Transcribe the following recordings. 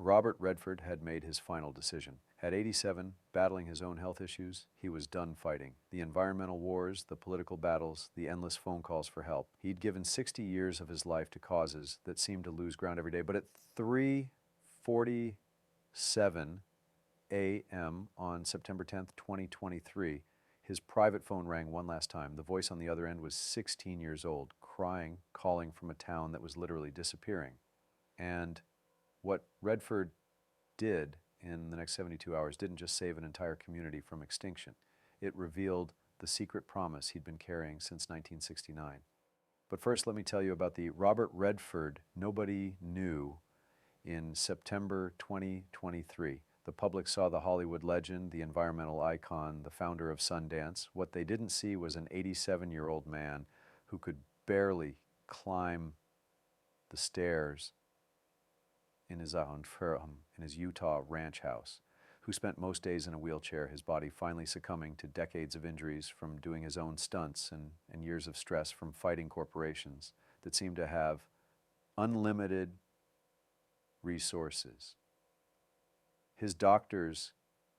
Robert Redford had made his final decision. At 87, battling his own health issues, he was done fighting. The environmental wars, the political battles, the endless phone calls for help. He'd given 60 years of his life to causes that seemed to lose ground every day. But at 3:47 a.m. on September 10th, 2023, his private phone rang one last time. The voice on the other end was 16 years old, crying, calling from a town that was literally disappearing. And what Redford did in the next 72 hours didn't just save an entire community from extinction. It revealed the secret promise he'd been carrying since 1969. But first, let me tell you about the Robert Redford nobody knew in September 2023. The public saw the Hollywood legend, the environmental icon, the founder of Sundance. What they didn't see was an 87-year-old man who could barely climb the stairs in his Utah ranch house, who spent most days in a wheelchair, his body finally succumbing to decades of injuries from doing his own stunts and years of stress from fighting corporations that seemed to have unlimited resources. His doctors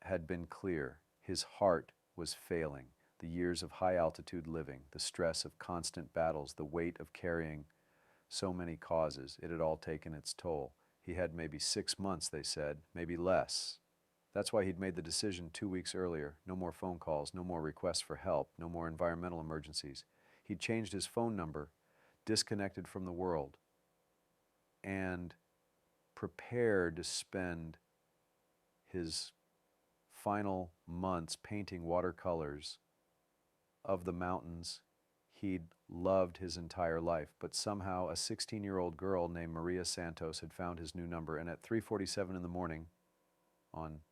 had been clear. His heart was failing. The years of high-altitude living, the stress of constant battles, the weight of carrying so many causes, it had all taken its toll. He had maybe 6 months, they said, maybe less. That's why he'd made the decision 2 weeks earlier. No more phone calls, no more requests for help, no more environmental emergencies. He'd changed his phone number, disconnected from the world, and prepared to spend his final months painting watercolors of the mountains he'd loved his entire life. But somehow a 16-year-old girl named Maria Santos had found his new number, and at 3:47 in the morning on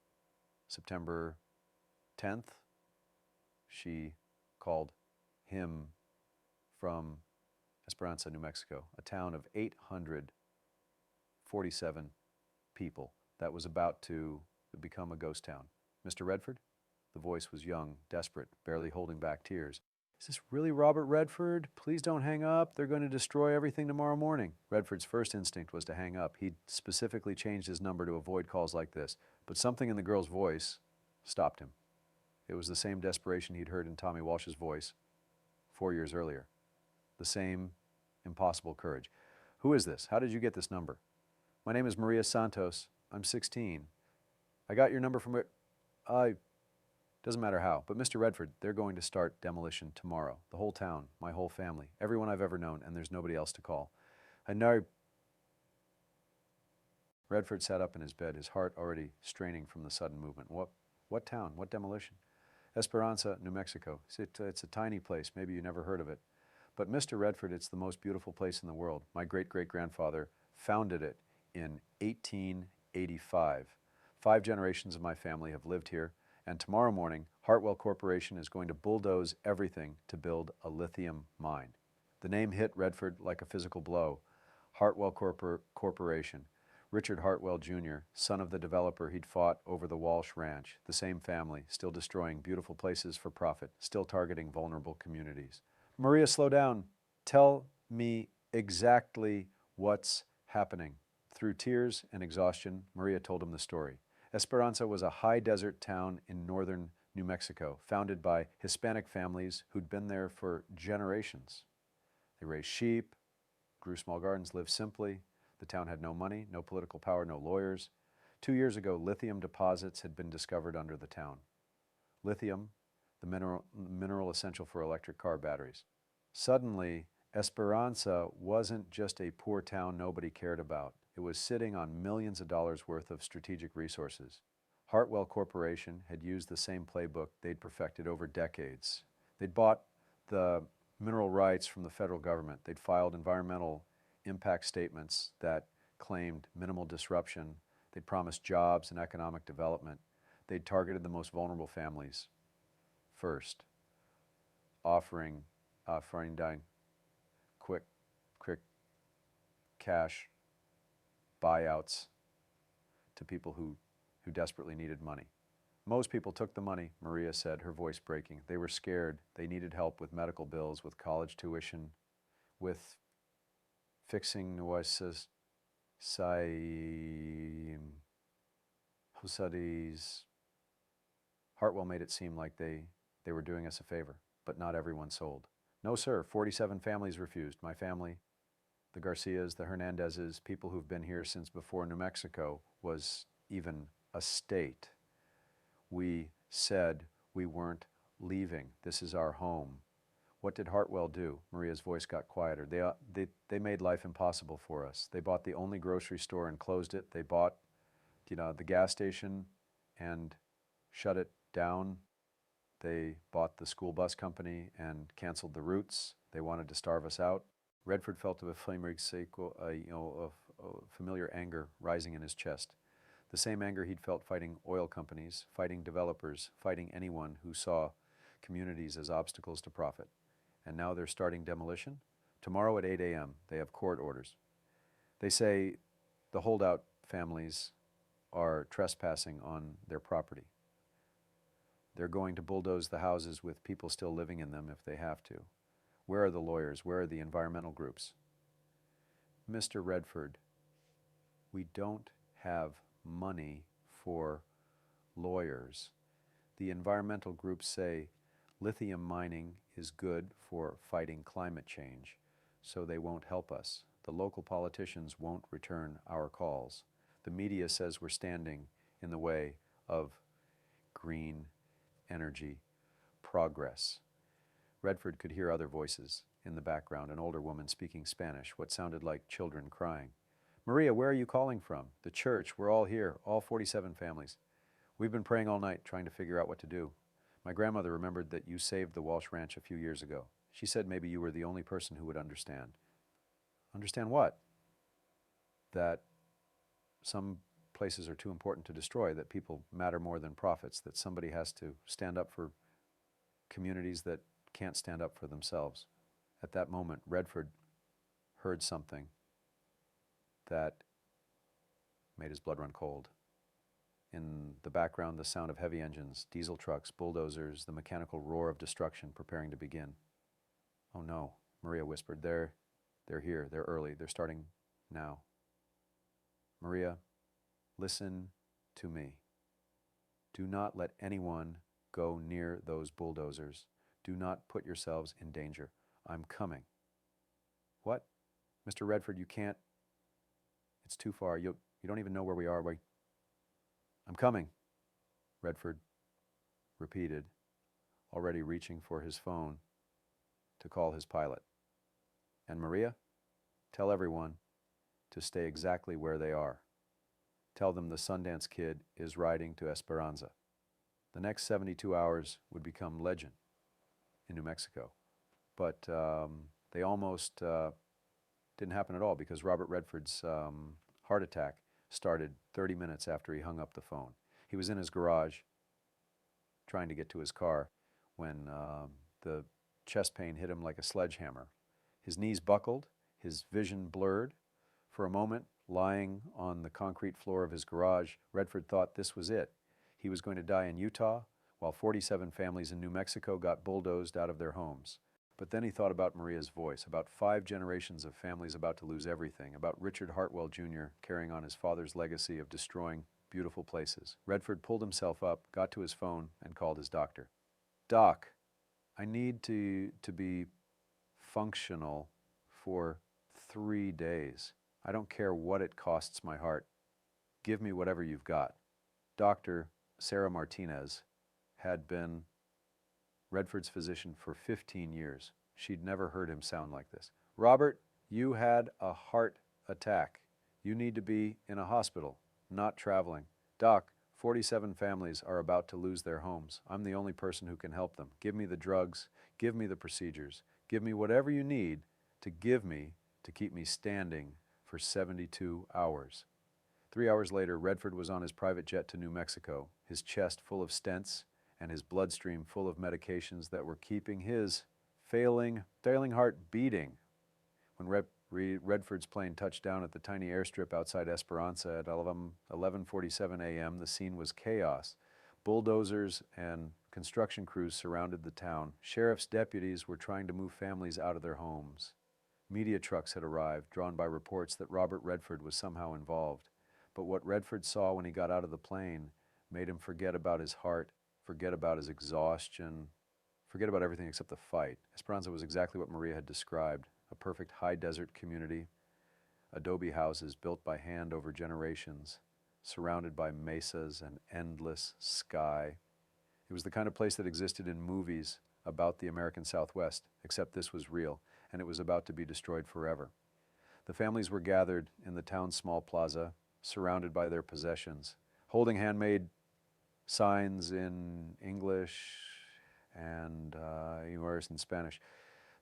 September 10th, she called him from Esperanza, New Mexico, a town of 847 people that was about to become a ghost town. "Mr. Redford?" The voice was young, desperate, barely holding back tears. "Is this really Robert Redford? Please don't hang up. They're going to destroy everything tomorrow morning." Redford's first instinct was to hang up. He'd specifically changed his number to avoid calls like this. But something in the girl's voice stopped him. It was the same desperation he'd heard in Tommy Walsh's voice 4 years earlier. The same impossible courage. "Who is this? How did you get this number?" "My name is Maria Santos. I'm 16. I got your number from where?" Doesn't matter how. But Mr. Redford, they're going to start demolition tomorrow. The whole town, my whole family, everyone I've ever known, and there's nobody else to call. I know." Redford sat up in his bed, his heart already straining from the sudden movement. What town? What demolition?" "Esperanza, New Mexico. It's a tiny place. Maybe you never heard of it." "But Mr. Redford, it's the most beautiful place in the world. My great-great-grandfather founded it in 1885. 5 generations of my family have lived here. And tomorrow morning, Hartwell Corporation is going to bulldoze everything to build a lithium mine." The name hit Redford like a physical blow. Hartwell Corporation. Richard Hartwell Jr., son of the developer he'd fought over the Walsh Ranch. The same family, still destroying beautiful places for profit, still targeting vulnerable communities. "Maria, slow down. Tell me exactly what's happening." Through tears and exhaustion, Maria told him the story. Esperanza was a high desert town in northern New Mexico, founded by Hispanic families who'd been there for generations. They raised sheep, grew small gardens, lived simply. The town had no money, no political power, no lawyers. 2 years ago, lithium deposits had been discovered under the town. Lithium, the mineral essential for electric car batteries. Suddenly, Esperanza wasn't just a poor town nobody cared about. It was sitting on millions of dollars worth of strategic resources. Hartwell Corporation had used the same playbook they'd perfected over decades. They'd bought the mineral rights from the federal government. They'd filed environmental impact statements that claimed minimal disruption. They'd promised jobs and economic development. They'd targeted the most vulnerable families first, offering quick cash buyouts to people who desperately needed money. Most people took the money, Maria said, her voice breaking. They were scared. They needed help with medical bills, with college tuition, with fixing nueces, Studies, Hartwell made it seem like they were doing us a favor, but not everyone sold. No, sir, 47 families refused. My family, the Garcias, the Hernandezes, people who've been here since before New Mexico was even a state. We said we weren't leaving. This is our home. What did Hartwell do? Maria's voice got quieter. They made life impossible for us. They bought the only grocery store and closed it. They bought, the gas station and shut it down. They bought the school bus company and canceled the routes. They wanted to starve us out. Redford felt a familiar anger rising in his chest. The same anger he'd felt fighting oil companies, fighting developers, fighting anyone who saw communities as obstacles to profit. And now they're starting demolition. Tomorrow at 8 a.m., they have court orders. They say the holdout families are trespassing on their property. They're going to bulldoze the houses with people still living in them if they have to. Where are the lawyers? Where are the environmental groups? Mr. Redford, we don't have money for lawyers. The environmental groups say lithium mining is good for fighting climate change, so they won't help us. The local politicians won't return our calls. The media says we're standing in the way of green energy progress. Redford could hear other voices in the background, an older woman speaking Spanish, what sounded like children crying. Maria, where are you calling from? The church. We're all here, all 47 families. We've been praying all night, trying to figure out what to do. My grandmother remembered that you saved the Walsh Ranch a few years ago. She said maybe you were the only person who would understand. Understand what? That some places are too important to destroy, that people matter more than profits, that somebody has to stand up for communities that can't stand up for themselves. At that moment, Redford heard something that made his blood run cold. In the background, the sound of heavy engines, diesel trucks, bulldozers, the mechanical roar of destruction preparing to begin. Oh no, Maria whispered. They're here. They're early. They're starting now. Maria, listen to me. Do not let anyone go near those bulldozers. Do not put yourselves in danger. I'm coming. What? Mr. Redford, you can't. It's too far. You don't even know where we are. I'm coming, Redford repeated, already reaching for his phone to call his pilot. And Maria, tell everyone to stay exactly where they are. Tell them the Sundance Kid is riding to Esperanza. The next 72 hours would become legend in New Mexico. But they almost didn't happen at all because Robert Redford's heart attack started 30 minutes after he hung up the phone. He was in his garage trying to get to his car when the chest pain hit him like a sledgehammer. His knees buckled, his vision blurred. For a moment, lying on the concrete floor of his garage, Redford thought this was it. He was going to die in Utah, while 47 families in New Mexico got bulldozed out of their homes. But then he thought about Maria's voice, about 5 generations of families about to lose everything, about Richard Hartwell Jr. carrying on his father's legacy of destroying beautiful places. Redford pulled himself up, got to his phone, and called his doctor. Doc, I need to be functional for 3 days. I don't care what it costs my heart. Give me whatever you've got. Dr. Sarah Martinez had been Redford's physician for 15 years. She'd never heard him sound like this. Robert, you had a heart attack. You need to be in a hospital, not traveling. Doc, 47 families are about to lose their homes. I'm the only person who can help them. Give me the drugs. Give me the procedures. Give me whatever you need to give me to keep me standing for 72 hours. 3 hours later, Redford was on his private jet to New Mexico, his chest full of stents and his bloodstream full of medications that were keeping his failing heart beating. When Redford's plane touched down at the tiny airstrip outside Esperanza at 11:47 a.m., the scene was chaos. Bulldozers and construction crews surrounded the town. Sheriff's deputies were trying to move families out of their homes. Media trucks had arrived, drawn by reports that Robert Redford was somehow involved. But what Redford saw when he got out of the plane made him forget about his heart, forget about his exhaustion, forget about everything except the fight. Esperanza was exactly what Maria had described, a perfect high desert community, adobe houses built by hand over generations, surrounded by mesas and endless sky. It was the kind of place that existed in movies about the American Southwest, except this was real, and it was about to be destroyed forever. The families were gathered in the town's small plaza, surrounded by their possessions, holding handmade signs in English and yours in Spanish.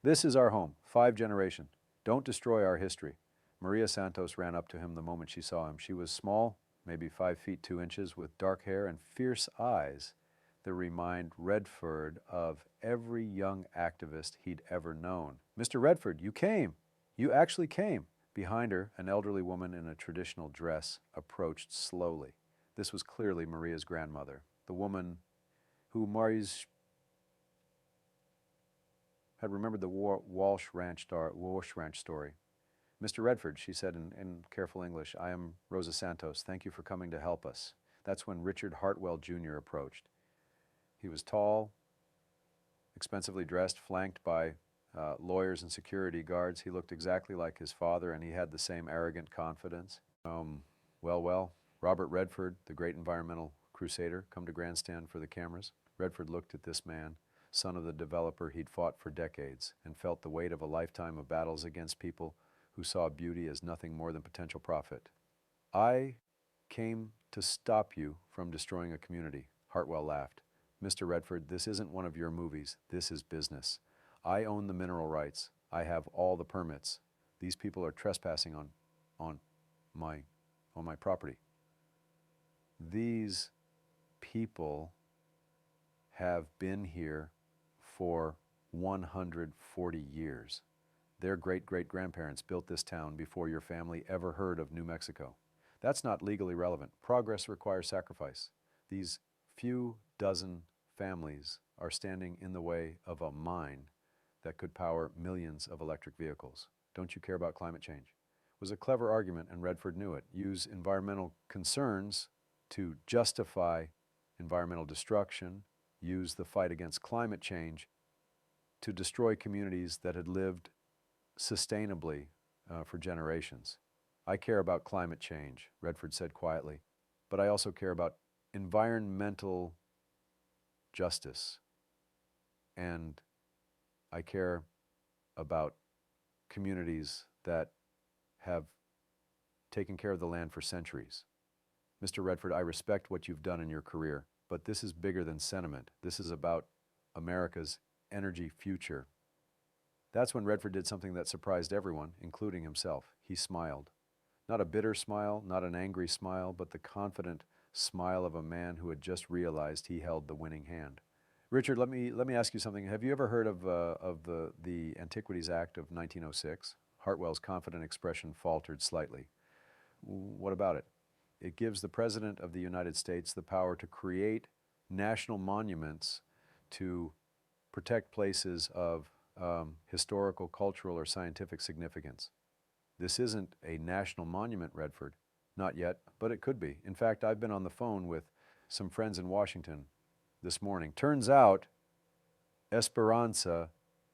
This is our home, 5 generations. Don't destroy our history. Maria Santos ran up to him the moment she saw him. She was small, maybe 5 feet 2 inches, with dark hair and fierce eyes that remind Redford of every young activist he'd ever known. Mr. Redford, you came. You actually came. Behind her, an elderly woman in a traditional dress approached slowly. This was clearly Maria's grandmother, the woman who Maria's had remembered the Walsh Ranch story. Mr. Redford, she said in careful English, I am Rosa Santos. Thank you for coming to help us. That's when Richard Hartwell Jr. approached. He was tall, expensively dressed, flanked by lawyers and security guards. He looked exactly like his father, and he had the same arrogant confidence. Well, Robert Redford, the great environmental crusader, come to grandstand for the cameras. Redford looked at this man, son of the developer he'd fought for decades, and felt the weight of a lifetime of battles against people who saw beauty as nothing more than potential profit. I came to stop you from destroying a community, Hartwell laughed. Mr. Redford, this isn't one of your movies. This is business. I own the mineral rights. I have all the permits. These people are trespassing on my property. These people have been here for 140 years. Their great-great-grandparents built this town before your family ever heard of New Mexico. That's not legally relevant. Progress requires sacrifice. These few dozen families are standing in the way of a mine that could power millions of electric vehicles. Don't you care about climate change? It was a clever argument, and Redford knew it. Use environmental concerns to justify environmental destruction, use the fight against climate change to destroy communities that had lived sustainably for generations. I care about climate change, Redford said quietly, but I also care about environmental justice, and I care about communities that have taken care of the land for centuries. Mr. Redford, I respect what you've done in your career, but this is bigger than sentiment. This is about America's energy future. That's when Redford did something that surprised everyone, including himself. He smiled. Not a bitter smile, not an angry smile, but the confident smile of a man who had just realized he held the winning hand. Richard, let me ask you something. Have you ever heard of the Antiquities Act of 1906? Hartwell's confident expression faltered slightly. What about it? It gives the President of the United States the power to create national monuments to protect places of historical, cultural, or scientific significance. This isn't a national monument, Redford. Not yet, but it could be. In fact, I've been on the phone with some friends in Washington this morning. Turns out Esperanza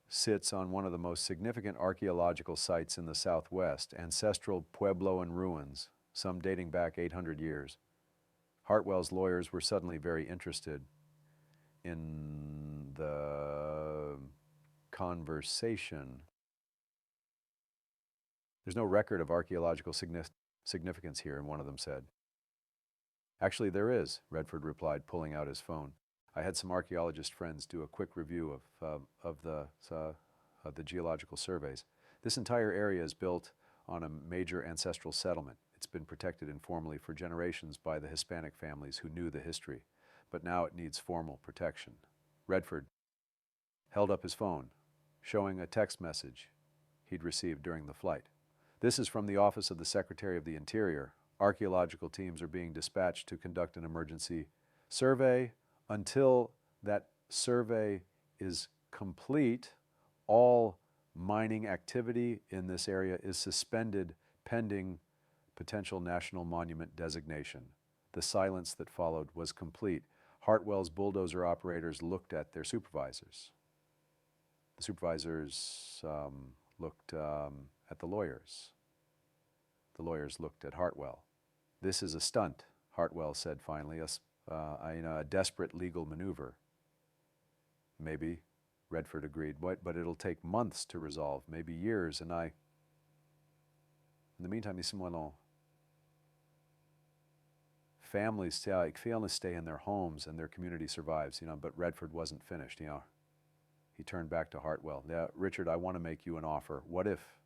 sits on one of the most significant archaeological sites in the Southwest, ancestral Puebloan ruins, some dating back 800 years. Hartwell's lawyers were suddenly very interested in the conversation. There's no record of archaeological significance here, one of them said. Actually, there is, Redford replied, pulling out his phone. I had some archaeologist friends do a quick review of the geological surveys. This entire area is built on a major ancestral settlement. It's been protected informally for generations by the Hispanic families who knew the history, but now it needs formal protection. Redford held up his phone, showing a text message he'd received during the flight. This is from the Office of the Secretary of the Interior. Archaeological teams are being dispatched to conduct an emergency survey. Until that survey is complete, all mining activity in this area is suspended pending potential national monument designation. The silence that followed was complete. Hartwell's bulldozer operators looked at their supervisors. The supervisors looked at the lawyers. The lawyers looked at Hartwell. "This is a stunt," Hartwell said finally, a desperate legal maneuver. "Maybe," Redford agreed, "but it'll take months to resolve, maybe years, and in the meantime, families stay in their homes and their community survives, but Redford wasn't finished, He turned back to Hartwell. "Yeah, Richard, I want to make you an offer. What if,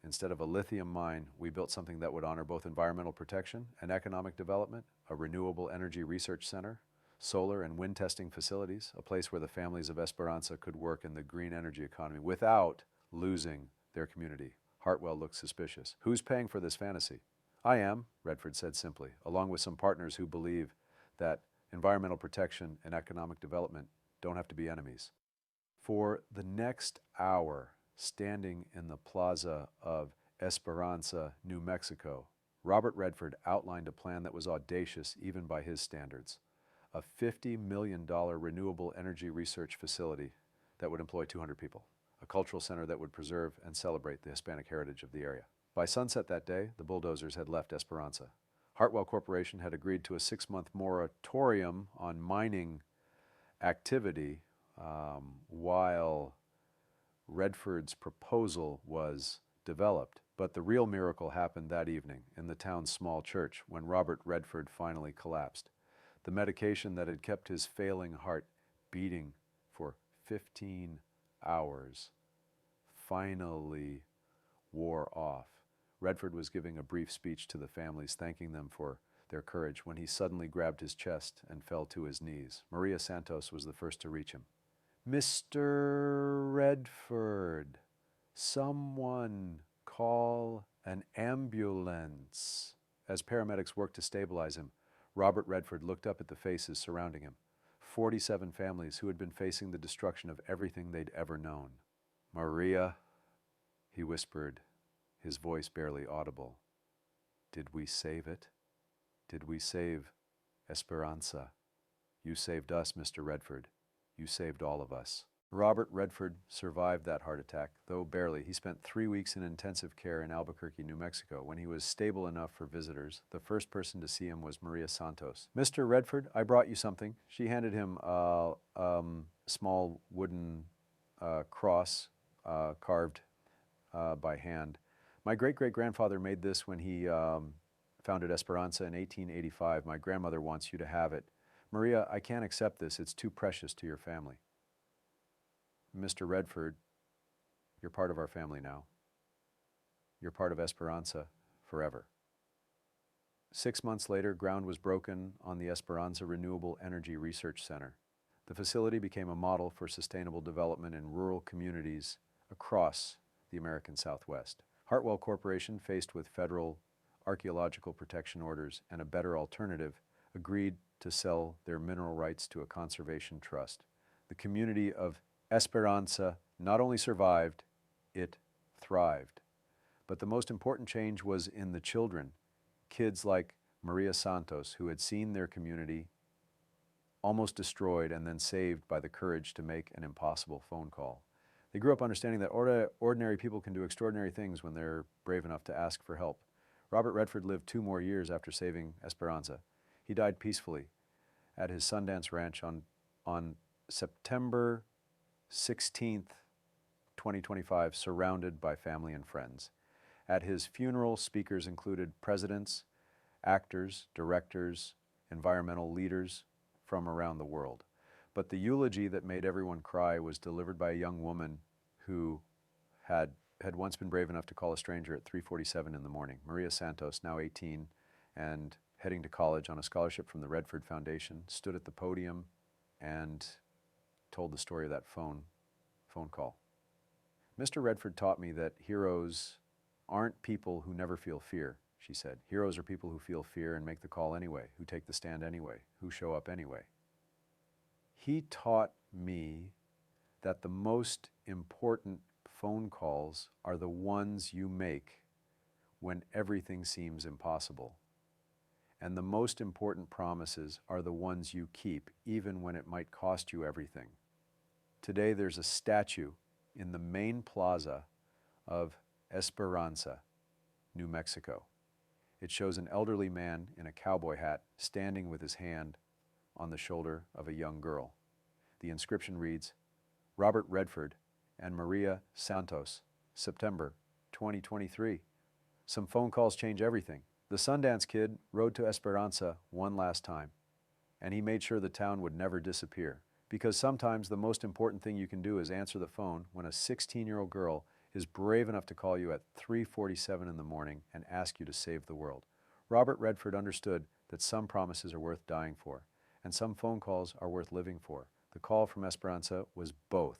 instead of a lithium mine, we built something that would honor both environmental protection and economic development, a renewable energy research center, solar and wind testing facilities, a place where the families of Esperanza could work in the green energy economy without losing their community?" Hartwell looked suspicious. "Who's paying for this fantasy?" "I am," Redford said simply, "along with some partners who believe that environmental protection and economic development don't have to be enemies." For the next hour, standing in the plaza of Esperanza, New Mexico, Robert Redford outlined a plan that was audacious even by his standards. A $50 million renewable energy research facility that would employ 200 people. A cultural center that would preserve and celebrate the Hispanic heritage of the area. By sunset that day, the bulldozers had left Esperanza. Hartwell Corporation had agreed to a 6-month moratorium on mining activity while Redford's proposal was developed. But the real miracle happened that evening in the town's small church when Robert Redford finally collapsed. The medication that had kept his failing heart beating for 15 hours finally wore off. Redford was giving a brief speech to the families, thanking them for their courage, when he suddenly grabbed his chest and fell to his knees. Maria Santos was the first to reach him. "Mr. Redford, someone call an ambulance." As paramedics worked to stabilize him, Robert Redford looked up at the faces surrounding him. 47 families who had been facing the destruction of everything they'd ever known. "Maria," he whispered, his voice barely audible. "Did we save it? Did we save Esperanza? You saved us, Mr. Redford. You saved all of us." Robert Redford survived that heart attack, though barely. He spent 3 weeks in intensive care in Albuquerque, New Mexico. When he was stable enough for visitors, the first person to see him was Maria Santos. "Mr. Redford, I brought you something." She handed him a small wooden cross carved by hand. "My great-great-grandfather made this when he founded Esperanza in 1885. My grandmother wants you to have it. Maria, I can't accept this. It's too precious to your family." "Mr. Redford, you're part of our family now. You're part of Esperanza forever." 6 months later, ground was broken on the Esperanza Renewable Energy Research Center. The facility became a model for sustainable development in rural communities across the American Southwest. Hartwell Corporation, faced with federal archaeological protection orders and a better alternative, agreed to sell their mineral rights to a conservation trust. The community of Esperanza not only survived, it thrived. But the most important change was in the children, kids like Maria Santos, who had seen their community almost destroyed and then saved by the courage to make an impossible phone call. They grew up understanding that ordinary people can do extraordinary things when they're brave enough to ask for help. Robert Redford lived 2 more years after saving Esperanza. He died peacefully at his Sundance Ranch on September 16th, 2025, surrounded by family and friends. At his funeral, speakers included presidents, actors, directors, environmental leaders from around the world. But the eulogy that made everyone cry was delivered by a young woman who had once been brave enough to call a stranger at 3:47 in the morning. Maria Santos, now 18 and heading to college on a scholarship from the Redford Foundation, stood at the podium and told the story of that phone call. "Mr. Redford taught me that heroes aren't people who never feel fear," she said. "Heroes are people who feel fear and make the call anyway, who take the stand anyway, who show up anyway." He taught me that the most important phone calls are the ones you make when everything seems impossible. And the most important promises are the ones you keep, even when it might cost you everything. Today there's a statue in the main plaza of Esperanza, New Mexico. It shows an elderly man in a cowboy hat standing with his hand on the shoulder of a young girl. The inscription reads, Robert Redford and Maria Santos, September 2023. Some phone calls change everything. The Sundance Kid rode to Esperanza one last time, and he made sure the town would never disappear. Because sometimes the most important thing you can do is answer the phone when a 16-year-old girl is brave enough to call you at 3:47 in the morning and ask you to save the world. Robert Redford understood that some promises are worth dying for, and some phone calls are worth living for. The call from Esperanza was both.